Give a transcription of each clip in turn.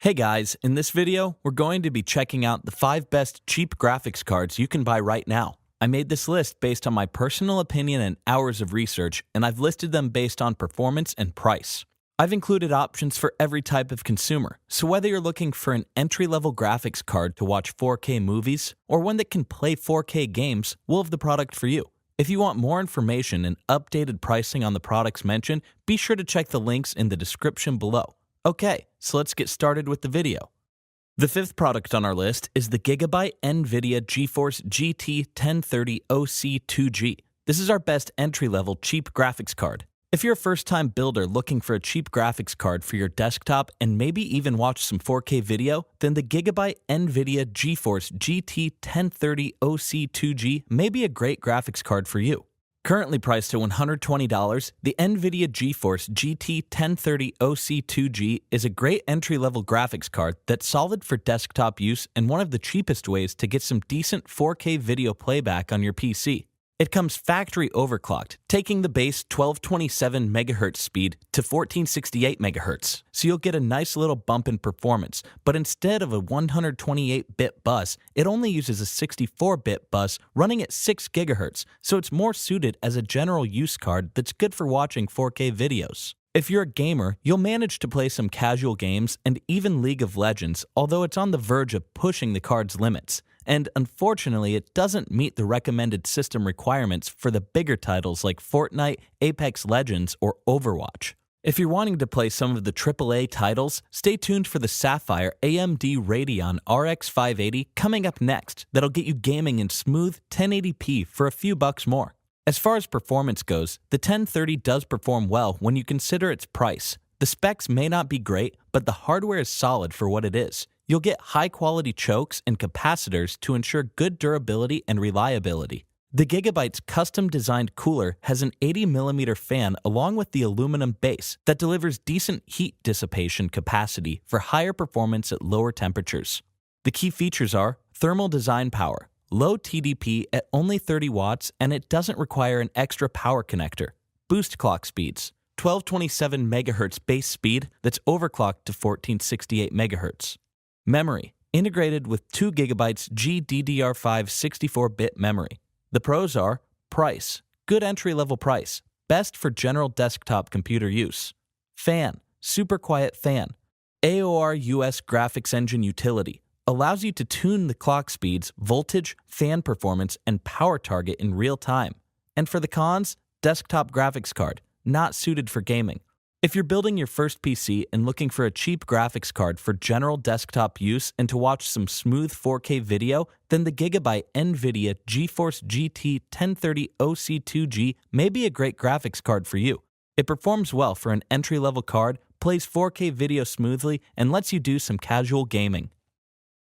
Hey guys, in this video, we're going to be checking out the 5 best cheap graphics cards you can buy right now. I made this list based on my personal opinion and hours of research, and I've listed them based on performance and price. I've included options for every type of consumer, so whether you're looking for an entry-level graphics card to watch 4K movies, or one that can play 4K games, we'll have the product for you. If you want more information and updated pricing on the products mentioned, be sure to check the links in the description below. Okay, so let's get started with the video. The 5th product on our list is the Gigabyte Nvidia GeForce GT 1030 OC2G. This is our best entry-level cheap graphics card. If you're a first-time builder looking for a cheap graphics card for your desktop and maybe even watch some 4K video, then the Gigabyte Nvidia GeForce GT 1030 OC2G may be a great graphics card for you. Currently priced at $120, the Nvidia GeForce GT 1030 OC2G is a great entry-level graphics card that's solid for desktop use and one of the cheapest ways to get some decent 4K video playback on your PC. It comes factory overclocked, taking the base 1227 MHz speed to 1468 MHz, so you'll get a nice little bump in performance, but instead of a 128-bit bus, it only uses a 64-bit bus running at 6 GHz, so it's more suited as a general use card that's good for watching 4K videos. If you're a gamer, you'll manage to play some casual games and even League of Legends, although it's on the verge of pushing the card's limits. And unfortunately, it doesn't meet the recommended system requirements for the bigger titles like Fortnite, Apex Legends, or Overwatch. If you're wanting to play some of the AAA titles, stay tuned for the Sapphire AMD Radeon RX 580 coming up next that'll get you gaming in smooth 1080p for a few bucks more. As far as performance goes, the 1030 does perform well when you consider its price. The specs may not be great, but the hardware is solid for what it is. You'll get high-quality chokes and capacitors to ensure good durability and reliability. The Gigabyte's custom-designed cooler has an 80mm fan along with the aluminum base that delivers decent heat dissipation capacity for higher performance at lower temperatures. The key features are thermal design power, low TDP at only 30 watts, and it doesn't require an extra power connector. Boost clock speeds, 1227 MHz base speed that's overclocked to 1468 MHz. Memory, integrated with 2 GB GDDR5 64-bit memory. The pros are price, good entry-level price, best for general desktop computer use. Fan, super quiet fan. AOR US graphics engine utility, allows you to tune the clock speeds, voltage, fan performance, and power target in real time. And for the cons, desktop graphics card, not suited for gaming. If you're building your first PC and looking for a cheap graphics card for general desktop use and to watch some smooth 4K video, then the Gigabyte Nvidia GeForce GT 1030 OC2G may be a great graphics card for you. It performs well for an entry-level card, plays 4K video smoothly, and lets you do some casual gaming.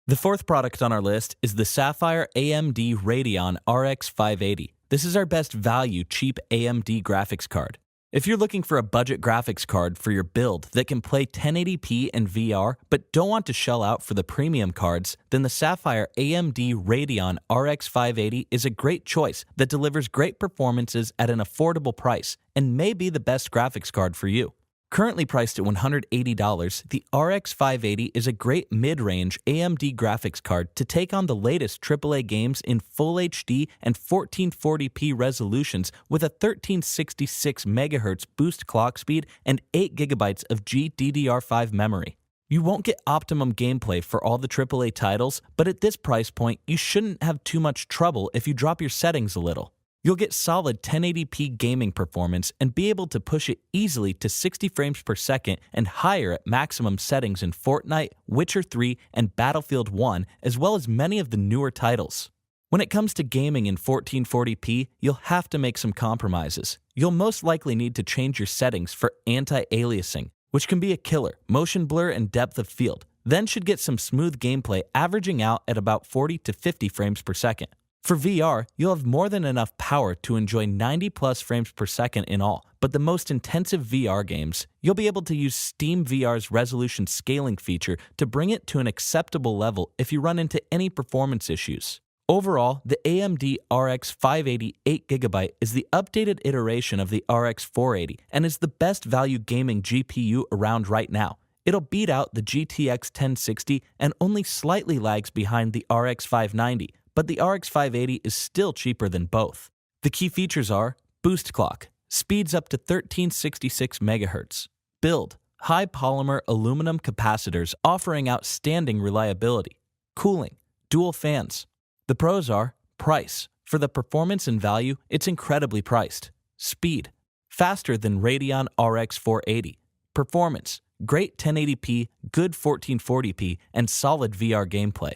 The 4th product on our list is the Sapphire AMD Radeon RX 580. This is our best value cheap AMD graphics card. If you're looking for a budget graphics card for your build that can play 1080p and VR but don't want to shell out for the premium cards, then the Sapphire AMD Radeon RX 580 is a great choice that delivers great performances at an affordable price and may be the best graphics card for you. Currently priced at $180, the RX 580 is a great mid-range AMD graphics card to take on the latest AAA games in Full HD and 1440p resolutions with a 1366 MHz boost clock speed and 8 GB of GDDR5 memory. You won't get optimum gameplay for all the AAA titles, but at this price point, you shouldn't have too much trouble if you drop your settings a little. You'll get solid 1080p gaming performance and be able to push it easily to 60 frames per second and higher at maximum settings in Fortnite, Witcher 3, and Battlefield 1, as well as many of the newer titles. When it comes to gaming in 1440p, you'll have to make some compromises. You'll most likely need to change your settings for anti-aliasing, which can be a killer, motion blur and depth of field, then should get some smooth gameplay averaging out at about 40 to 50 frames per second. For VR, you'll have more than enough power to enjoy 90 plus frames per second in all, but the most intensive VR games, you'll be able to use Steam VR's resolution scaling feature to bring it to an acceptable level if you run into any performance issues. Overall, the AMD RX 580 8GB is the updated iteration of the RX 480 and is the best value gaming GPU around right now. It'll beat out the GTX 1060 and only slightly lags behind the RX 590, but the RX 580 is still cheaper than both. The key features are boost clock, speeds up to 1366 MHz, build, high polymer aluminum capacitors offering outstanding reliability, cooling, dual fans. The pros are price. For the performance and value, it's incredibly priced. Speed, faster than Radeon RX 480. Performance, great 1080p, good 1440p, and solid VR gameplay.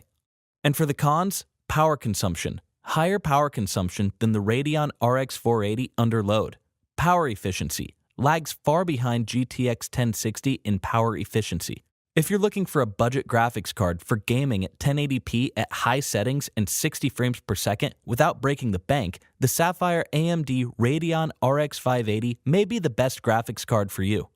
And for the cons, power consumption. Higher power consumption than the Radeon RX 480 under load. Power efficiency, lags far behind GTX 1060 in power efficiency. If you're looking for a budget graphics card for gaming at 1080p at high settings and 60 frames per second without breaking the bank, the Sapphire AMD Radeon RX 580 may be the best graphics card for you.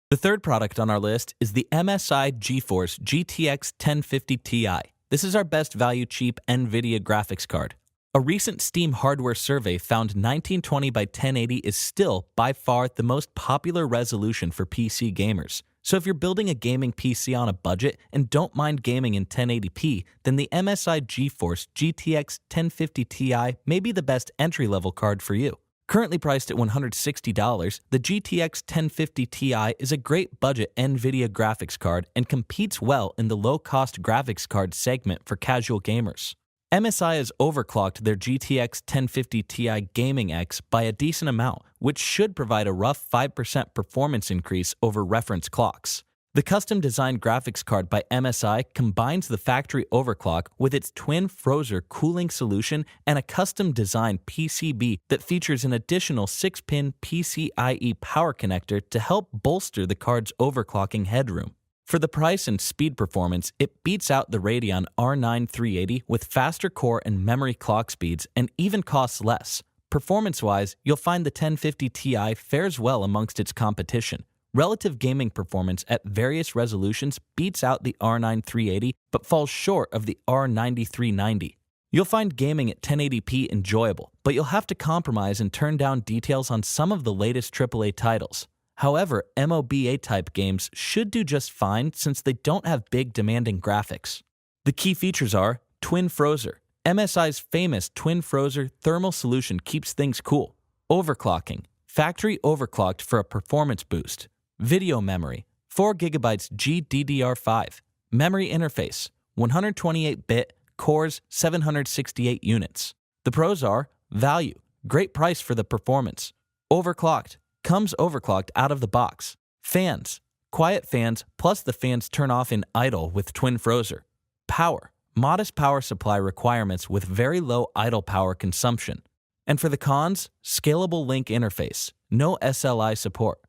The third product on our list is the MSI Geforce GTX 1050 Ti. This is our best value cheap Nvidia graphics card. A recent Steam hardware survey found 1920 by 1080 is still, by far, the most popular resolution for PC gamers. So if you're building a gaming PC on a budget and don't mind gaming in 1080p, then the MSI Geforce GTX 1050 Ti may be the best entry-level card for you. Currently priced at $160, the GTX 1050 Ti is a great budget NVIDIA graphics card and competes well in the low-cost graphics card segment for casual gamers. MSI has overclocked their GTX 1050 Ti Gaming X by a decent amount, which should provide a rough 5% performance increase over reference clocks. The custom-designed graphics card by MSI combines the factory overclock with its twin Frozr cooling solution and a custom-designed PCB that features an additional 6-pin PCIe power connector to help bolster the card's overclocking headroom. For the price and speed performance, it beats out the Radeon R9 380 with faster core and memory clock speeds and even costs less. Performance-wise, you'll find the 1050 Ti fares well amongst its competition. Relative gaming performance at various resolutions beats out the R9 380 but falls short of the R90 390. You'll find gaming at 1080p enjoyable, but you'll have to compromise and turn down details on some of the latest AAA titles. However, MOBA-type games should do just fine since they don't have big demanding graphics. The key features are twin Frozr. MSI's famous twin Frozr thermal solution keeps things cool. Overclocking. Factory overclocked for a performance boost. Video memory. 4 GB GDDR5. Memory interface. 128-bit, cores 768 units. The pros are value. Great price for the performance. Overclocked. Comes overclocked out of the box. Fans. Quiet fans plus the fans turn off in idle with twin Frozr. Power. Modest power supply requirements with very low idle power consumption. And for the cons, scalable link interface. No SLI support.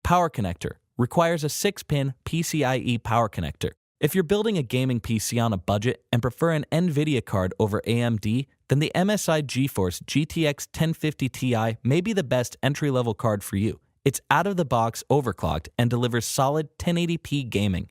Power connector. Requires a 6-pin PCIe power connector. If you're building a gaming PC on a budget and prefer an Nvidia card over AMD, then the MSI Geforce GTX 1050 Ti may be the best entry-level card for you. It's out-of-the-box overclocked and delivers solid 1080p gaming.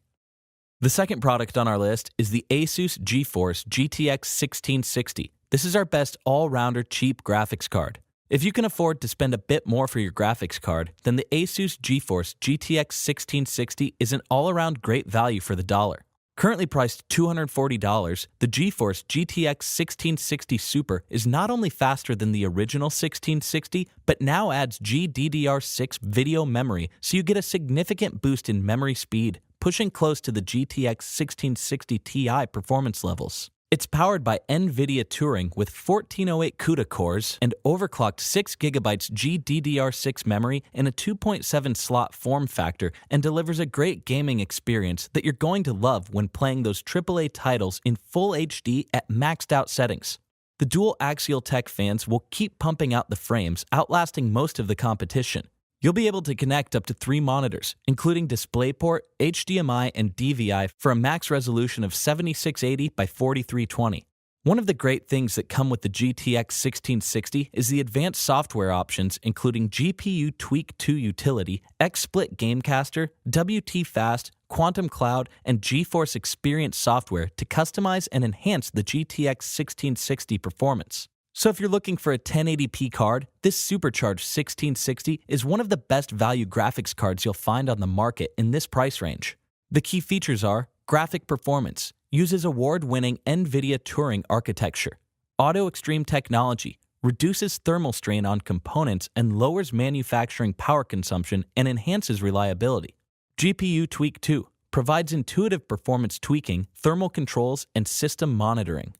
The second product on our list is the Asus GeForce GTX 1660. This is our best all-rounder cheap graphics card. If you can afford to spend a bit more for your graphics card, then the Asus GeForce GTX 1660 is an all-around great value for the dollar. Currently priced $240, the GeForce GTX 1660 Super is not only faster than the original 1660, but now adds GDDR6 video memory, so you get a significant boost in memory speed, pushing close to the GTX 1660 Ti performance levels. It's powered by Nvidia Turing with 1408 CUDA cores and overclocked 6 GB GDDR6 memory in a 2.7 slot form factor and delivers a great gaming experience that you're going to love when playing those AAA titles in full HD at maxed out settings. The dual axial tech fans will keep pumping out the frames, outlasting most of the competition. You'll be able to connect up to 3 monitors, including DisplayPort, HDMI, and DVI for a max resolution of 7680 by 4320. One of the great things that come with the GTX 1660 is the advanced software options including GPU Thicc II Utility, XSplit Gamecaster, WT Fast, Quantum Cloud, and GeForce Experience software to customize and enhance the GTX 1660 performance. So if you're looking for a 1080p card, this supercharged 1660 is one of the best value graphics cards you'll find on the market in this price range. The key features are graphic performance, uses award-winning Nvidia Turing architecture, auto extreme technology, reduces thermal strain on components and lowers manufacturing power consumption and enhances reliability. GPU Tweak 2 provides intuitive performance tweaking, thermal controls, and system monitoring.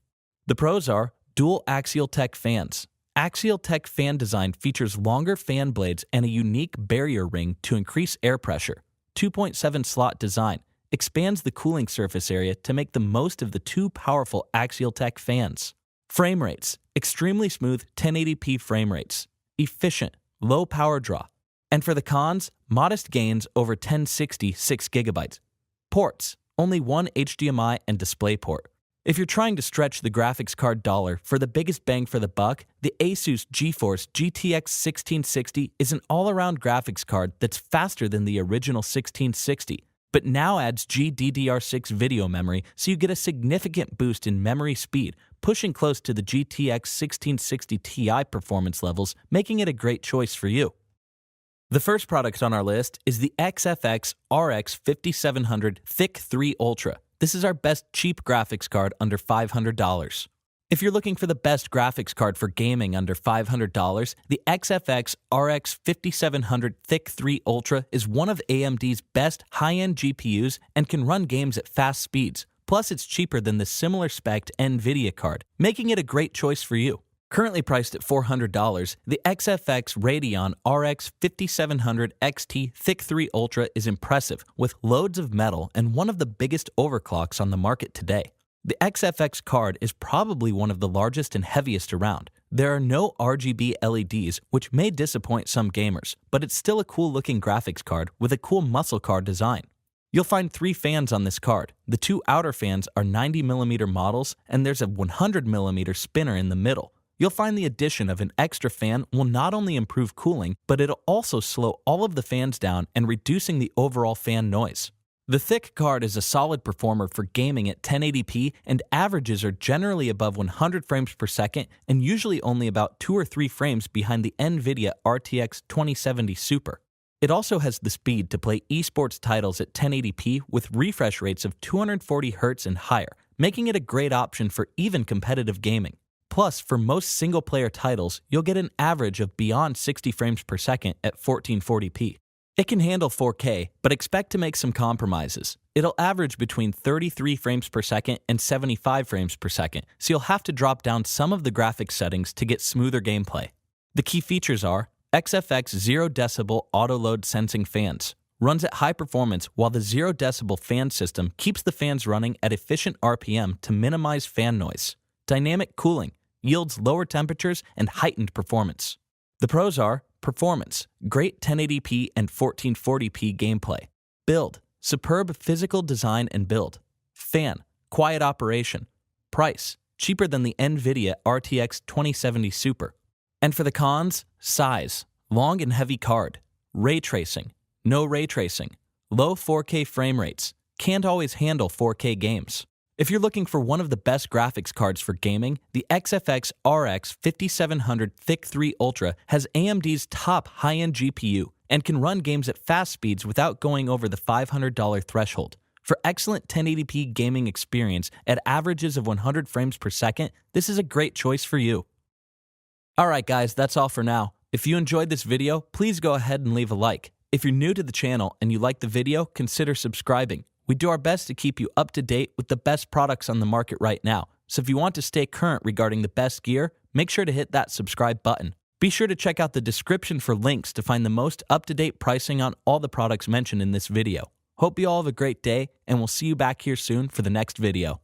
The pros are dual axial tech fans. Axial tech fan design features longer fan blades and a unique barrier ring to increase air pressure. 2.7 slot design expands the cooling surface area to make the most of the two powerful axial tech fans. Frame rates, extremely smooth 1080p frame rates, efficient, low power draw. And for the cons, modest gains over 1060 6GB. Ports, only one HDMI and DisplayPort. If you're trying to stretch the graphics card dollar for the biggest bang for the buck, the Asus GeForce GTX 1660 is an all-around graphics card that's faster than the original 1660, but now adds GDDR6 video memory, so you get a significant boost in memory speed, pushing close to the GTX 1660 Ti performance levels, making it a great choice for you. The first product on our list is the XFX RX 5700 Thicc III Ultra. This is our best cheap graphics card under $500. If you're looking for the best graphics card for gaming under $500, the XFX RX 5700 Thicc III Ultra is one of AMD's best high-end GPUs and can run games at fast speeds. Plus, it's cheaper than the similar-spec'd Nvidia card, making it a great choice for you. Currently priced at $400, the XFX Radeon RX 5700 XT Thicc III Ultra is impressive, with loads of metal and one of the biggest overclocks on the market today. The XFX card is probably one of the largest and heaviest around. There are no RGB LEDs, which may disappoint some gamers, but it's still a cool-looking graphics card with a cool muscle car design. You'll find 3 fans on this card. The 2 outer fans are 90mm models, and there's a 100mm spinner in the middle. You'll find the addition of an extra fan will not only improve cooling, but it'll also slow all of the fans down and reducing the overall fan noise. The Thicc card is a solid performer for gaming at 1080p, and averages are generally above 100 frames per second and usually only about 2 or 3 frames behind the Nvidia RTX 2070 Super. It also has the speed to play esports titles at 1080p with refresh rates of 240Hz and higher, making it a great option for even competitive gaming. Plus, for most single-player titles, you'll get an average of beyond 60 frames per second at 1440p. It can handle 4K, but expect to make some compromises. It'll average between 33 frames per second and 75 frames per second, so you'll have to drop down some of the graphics settings to get smoother gameplay. The key features are XFX 0 decibel auto-load sensing fans. Runs at high performance while the 0 decibel fan system keeps the fans running at efficient RPM to minimize fan noise. Dynamic cooling yields lower temperatures and heightened performance. The pros are performance, great 1080p and 1440p gameplay. Build, superb physical design and build. Fan, quiet operation. Price, cheaper than the Nvidia RTX 2070 Super. And for the cons, size, long and heavy card. Ray tracing, no ray tracing. Low 4K frame rates, can't always handle 4K games. If you're looking for one of the best graphics cards for gaming, the XFX RX 5700 Thicc III Ultra has AMD's top high-end GPU and can run games at fast speeds without going over the $500 threshold. For excellent 1080p gaming experience at averages of 100 frames per second, this is a great choice for you. Alright guys, that's all for now. If you enjoyed this video, please go ahead and leave a like. If you're new to the channel and you like the video, consider subscribing. We do our best to keep you up to date with the best products on the market right now. So if you want to stay current regarding the best gear, make sure to hit that subscribe button. Be sure to check out the description for links to find the most up-to-date pricing on all the products mentioned in this video. Hope you all have a great day, and we'll see you back here soon for the next video.